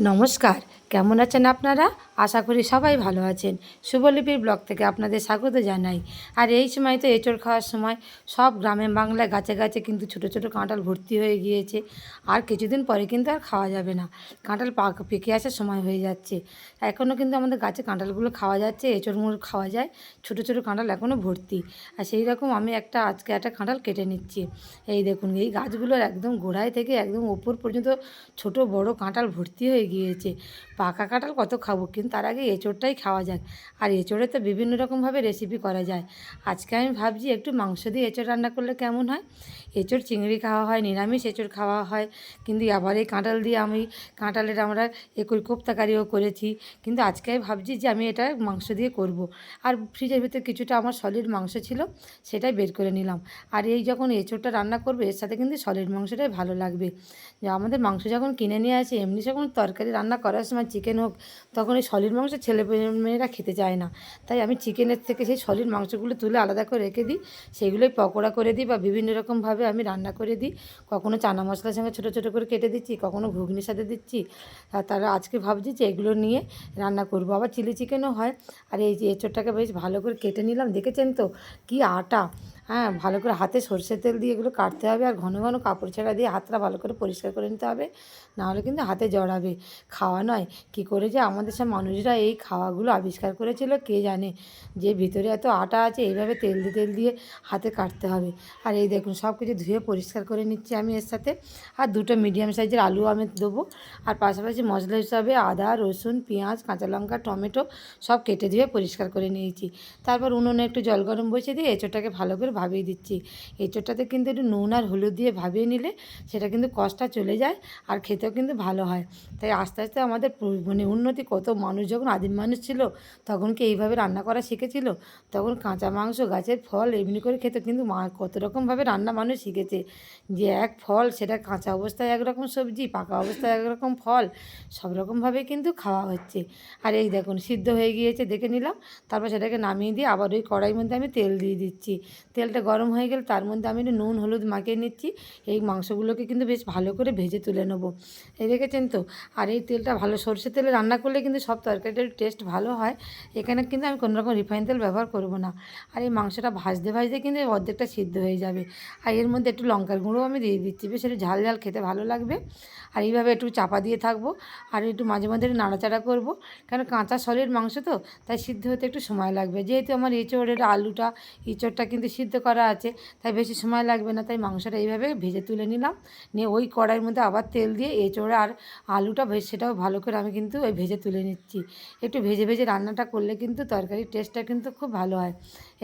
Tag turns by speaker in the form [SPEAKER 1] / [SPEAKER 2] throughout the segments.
[SPEAKER 1] নমস্কার, কেমন আছেন আপনারা? আশা করি সবাই ভালো আছেন। শুভলিপির ব্লগ থেকে আপনাদের স্বাগত জানাই। আর এই সময় তো এঁচোড় খাওয়ার সময় সব গ্রামে বাংলায় গাছে গাছে কিন্তু ছোট ছোট কাঁঠাল ভর্তি হয়ে গিয়েছে। আর কিছুদিন পরে কিন্তু আর খাওয়া যাবে না, কাঁঠাল পেকে আসার সময় হয়ে যাচ্ছে। এখনও কিন্তু আমাদের গাছে কাঁঠালগুলো খাওয়া যাচ্ছে, এঁচোড়গুলো খাওয়া যায়, ছোট ছোট কাঁঠাল এখনও ভর্তি। আর সেই রকম আমি আজকে একটা কাঁঠাল কেটে নিচ্ছি। এই দেখুন, এই গাছগুলোর একদম গোড়ায় থেকে একদম ওপর পর্যন্ত ছোট বড় কাঁঠাল ভর্তি হয়ে গিয়েছে। পাকা কাঁঠাল কত খাবো, কিন্তু তার আগে এঁচোড়টাই খাওয়া যাক। আর এঁচোড়ে তো বিভিন্ন রকমভাবে রেসিপি করা যায়। আজকে আমি ভাবছি একটু মাংস দিয়ে এঁচোড় রান্না করলে কেমন হয়। এঁচোড় চিংড়ি খাওয়া হয়, নিরামিষ এঁচোড় খাওয়া হয়, কিন্তু আবার এই কাঁঠাল দিয়ে কাঁঠালের আমরা কোপ্তাকারিও করেছি। কিন্তু আজকে আমি ভাবছি যে আমি এটা মাংস দিয়ে করব। আর ফ্রিজের ভিতরে কিছুটা আমার সলিড মাংস ছিল, সেটাই বের করে নিলাম। আর এই যখন এঁচোড়টা রান্না করবে, এর সাথে কিন্তু সলিড মাংসটাই ভালো লাগবে। যে আমাদের মাংস যখন কিনে নিয়ে আসে, এমনি যখন তরকারি রান্না করার সময় চিকেন হোক, তখন এই সলিড মাংস মেয়েরা খেতে চায় না। তাই আমি চিকেনের থেকে সেই সলিড মাংসগুলো তুলে আলাদা করে রেখে দিই, সেগুলোই পকোড়া করে দিই বা বিভিন্ন রকমভাবে আমি রান্না করে দিই। কখনও চানা মশলার সঙ্গে ছোটো ছোটো করে কেটে দিচ্ছি, কখনও ঘুগনির সাথে দিচ্ছি। আর তারা আজকে ভাবছি যে এগুলো নিয়ে রান্না করব। আবার চিলি চিকেনও হয়। আর এই যে এঁচোড়টাকে বেশ ভালো করে কেটে নিলাম, দেখেছেন তো কি আটা। হ্যাঁ, ভালো করে হাতে সরষের তেল দিয়ে এগুলো কাটতে হবে, আর ঘন ঘন কাপড় ছেঁড়া দিয়ে হাতটা ভালো করে পরিষ্কার করে নিতে হবে, নাহলে কিন্তু হাতে জড়াবে। খাওয়া নয়, কী করে যে আমাদের সব মানুষরা এই খাওয়াগুলো আবিষ্কার করেছিল কে জানে, যে ভিতরে এত আটা আছে, এইভাবে তেল দিয়ে হাতে কাটতে হবে। আর এই দেখুন, সব কিছু ধুয়ে পরিষ্কার করে নিচ্ছি আমি এর সাথে। আর দুটো মিডিয়াম সাইজের আলু আমি দেবো। আর পাশাপাশি মশলা হিসাবে আদা, রসুন, পেঁয়াজ, কাঁচা লঙ্কা, টমেটো সব কেটে ধুয়ে পরিষ্কার করে নিয়েছি। তারপর উনুনে একটু জল গরম বসিয়ে দিয়ে এঁচোড়টাকে ভালো করে ভাবিয়ে দিচ্ছি। এঁচোড়টাতে কিন্তু একটু নুন আর হলুদ দিয়ে ভাবিয়ে নিলে সেটা কিন্তু কষটা চলে যায়, আর খেতেও কিন্তু ভালো হয়। তাই আস্তে আস্তে আমাদের উন্নতি, কত মানুষ যখন আদিম মানুষ ছিল, তখন কি এইভাবে রান্না করা শিখেছিল? তখন কাঁচা মাংস, গাছের ফল এমনি করে খেত, কিন্তু কত রকমভাবে রান্না মানুষ শিখেছে। যে এক ফল, সেটা কাঁচা অবস্থায় একরকম সবজি, পাকা অবস্থায় একরকম ফল, সব রকমভাবে কিন্তু খাওয়া হচ্ছে। আর এই দেখুন, সিদ্ধ হয়ে গিয়েছে দেখে নিলাম। তারপর সেটাকে নামিয়ে দিয়ে আবার ওই কড়াইয়ের মধ্যে আমি তেল দিয়ে দিচ্ছি। তেলটা গরম হয়ে গেলে তার মধ্যে আমি একটু নুন হলুদ মাখিয়ে নিচ্ছি। এই মাংসগুলোকে কিন্তু বেশ ভালো করে ভেজে তুলে নেবো। এই দেখেছেন তো। আর এই তেলটা ভালো সরষের তেলে রান্না করলে কিন্তু সব তরকারিটার টেস্ট ভালো হয়। এখানে কিন্তু আমি কোনো রকম রিফাইন তেল ব্যবহার করব না। আর এই মাংসটা ভাজতে ভাজতে কিন্তু অর্ধেকটা সিদ্ধ হয়ে যাবে। আর এর মধ্যে একটু লঙ্কার গুঁড়ো আমি দিয়ে দিচ্ছি, বেশ একটু ঝাল ঝাল খেতে ভালো লাগবে। আর এইভাবে একটু চাপা দিয়ে থাকবো, আর একটু মাঝে মাঝে নাড়াচাড়া করব। কারণ কাঁচা সলিড মাংস তো, তাই সিদ্ধ হতে একটু সময় লাগবে। যেহেতু আমার এঁচোড়টা কিন্তু সিদ্ধ করা আছে, তাই বেশি সময় লাগবে না। তাই মাংসটা এইভাবে ভেজে তুলে নিলাম। নিয়ে ওই কড়াইয়ের মধ্যে আবার তেল দিয়ে এঁচোড় আর আলুটা সেটাও ভালো করে আমি কিন্তু ওই ভেজে তুলে নিচ্ছি। একটু ভেজে ভেজে রান্নাটা করলে কিন্তু তরকারির টেস্টটা কিন্তু খুব ভালো হয়।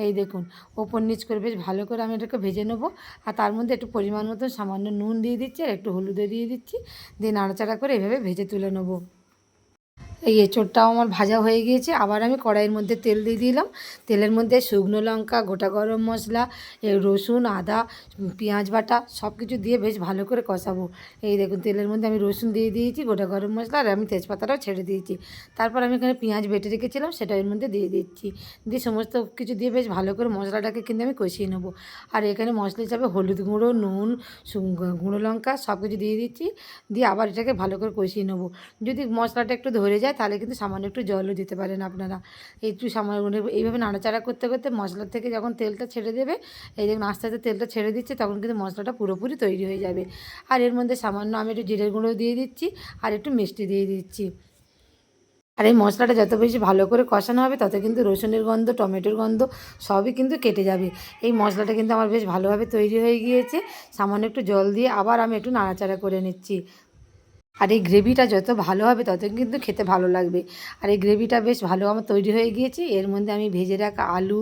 [SPEAKER 1] এই দেখুন, ওপর নিচ করে বেশ ভালো করে আমি এটাকে ভেজে নেবো। আর তার মধ্যে একটু পরিমাণ মতো সামান্য নুন দিয়ে দিচ্ছি, আর একটু হলুদও দিয়ে দিচ্ছি, দিয়ে নাড়াচাড়া করে এভাবে ভেজে তুলে নেবো। এই এঁচোড়টাও আমার ভাজা হয়ে গিয়েছে। আবার আমি কড়াইয়ের মধ্যে তেল দিয়ে দিলাম। তেলের মধ্যে শুকনো লঙ্কা, গোটা গরম মশলা, রসুন, আদা, পেঁয়াজ বাটা সব কিছু দিয়ে বেশ ভালো করে কষাবো। এই দেখুন, তেলের মধ্যে আমি রসুন দিয়ে দিয়েছি, গোটা গরম মশলা, আর আমি তেজপাতাটাও ছেড়ে দিয়েছি। তারপর আমি এখানে পেঁয়াজ বেটে রেখেছিলাম, সেটা এর মধ্যে দিয়ে দিচ্ছি। দিয়ে সমস্ত কিছু দিয়ে বেশ ভালো করে মশলাটাকে কিন্তু আমি কষিয়ে নেবো। আর এখানে মশলা হিসাবে হলুদ গুঁড়ো, নুন, গুঁড়ো লঙ্কা সব কিছু দিয়ে দিচ্ছি। দিয়ে আবার এটাকে ভালো করে কষিয়ে নেবো। যদি মশলাটা একটু ধরে যায়, তাহলে কিন্তু সামান্য একটু জলও দিতে পারেন আপনারা। একটু সামান্য এইভাবে নাড়াচাড়া করতে করতে মশলার থেকে যখন তেলটা ছেড়ে দেবে, এই দেখুন আস্তে আস্তে তেলটা ছেড়ে দিচ্ছে, তখন কিন্তু মশলাটা পুরোপুরি তৈরি হয়ে যাবে। আর এর মধ্যে সামান্য আমি একটু জিরের গুঁড়ো দিয়ে দিচ্ছি, আর একটু মিষ্টি দিয়ে দিচ্ছি। আর এই মশলাটা যত বেশি ভালো করে কষানো হবে, তত কিন্তু রসুনের গন্ধ, টমেটোর গন্ধ সবই কিন্তু কেটে যাবে। এই মশলাটা কিন্তু আমার বেশ ভালোভাবে তৈরি হয়ে গিয়েছে। সামান্য একটু জল দিয়ে আবার আমি একটু নাড়াচাড়া করে নিচ্ছি। আর এই গ্রেভিটা যত ভালো হবে, তত কিন্তু খেতে ভালো লাগবে। আর এই গ্রেভিটা বেশ ভালো আমার তৈরি হয়ে গিয়েছে। এর মধ্যে আমি ভেজে রাখা আলু,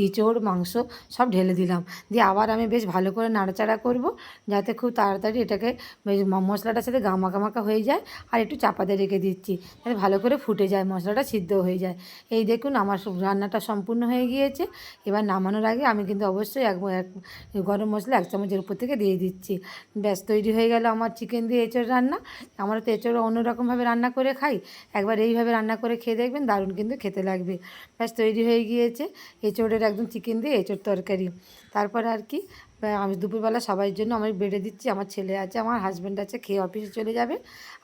[SPEAKER 1] এঁচোড়, মাংস সব ঢেলে দিলাম। দিয়ে আবার আমি বেশ ভালো করে নাড়াচাড়া করব, যাতে খুব তাড়াতাড়ি এটাকে বেশ মশলাটার সাথে মাখা মাখা হয়ে যায়। আর একটু চাপাতে রেখে দিচ্ছি, যাতে ভালো করে ফুটে যায়, মশলাটা সিদ্ধ হয়ে যায়। এই দেখুন, আমার রান্নাটা সম্পূর্ণ হয়ে গিয়েছে। এবার নামানোর আগে আমি কিন্তু অবশ্যই এক গরম মশলা 1 চামচের উপর থেকে দিয়ে দিচ্ছি। ব্যাস তৈরি হয়ে গেল আমার চিকেন দিয়ে এঁচোড় রান্না। আমরা তো এঁচোড় অন্যরকমভাবে রান্না করে খাই, একবার এইভাবে রান্না করে খেয়ে দেখবেন, দারুণ কিন্তু খেতে লাগবে। ব্যাস তৈরি হয়ে গিয়েছে এঁচোড়ের একদম চিকেন দিয়ে এঁচোড় তরকারি। তারপর আর কি আমি দুপুরবেলা সবার জন্য আমি বেড়ে দিচ্ছি, আমার ছেলে আছে, আমার হাজব্যান্ড আছে, খেয়ে অফিসে চলে যাবে।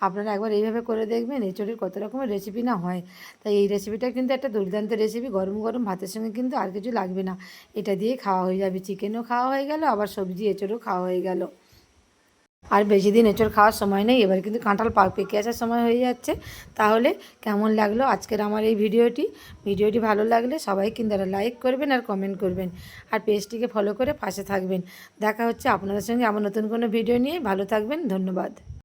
[SPEAKER 1] আপনারা একবার এইভাবে করে দেখবেন, এঁচোড়ের কত রকমের রেসিপি না হয়। তাই এই রেসিপিটা কিন্তু একটা দুর্দান্ত রেসিপি, গরম গরম ভাতের সঙ্গে কিন্তু আর কিছু লাগবে না, এটা দিয়েই খাওয়া হয়ে যাবে। চিকেনও খাওয়া হয়ে গেল, আবার সবজি এঁচোড়ও খাওয়া হয়ে গেল। আর বেশি দিন এঁচোড় খাওয়ার সময় নেই, এবার কিন্তু কাঁঠাল পেকে আসার সময় হয়ে যাচ্ছে। তাহলে কেমন লাগলো আজকের আমার এই ভিডিওটি ভালো লাগলে সবাই কিন্তু একটা লাইক করবেন আর কমেন্ট করবেন, আর পেজটিকে ফলো করে পাশে থাকবেন। দেখা হচ্ছে আপনাদের সঙ্গে আমার নতুন কোনো ভিডিও নিয়ে। ভালো থাকবেন, ধন্যবাদ।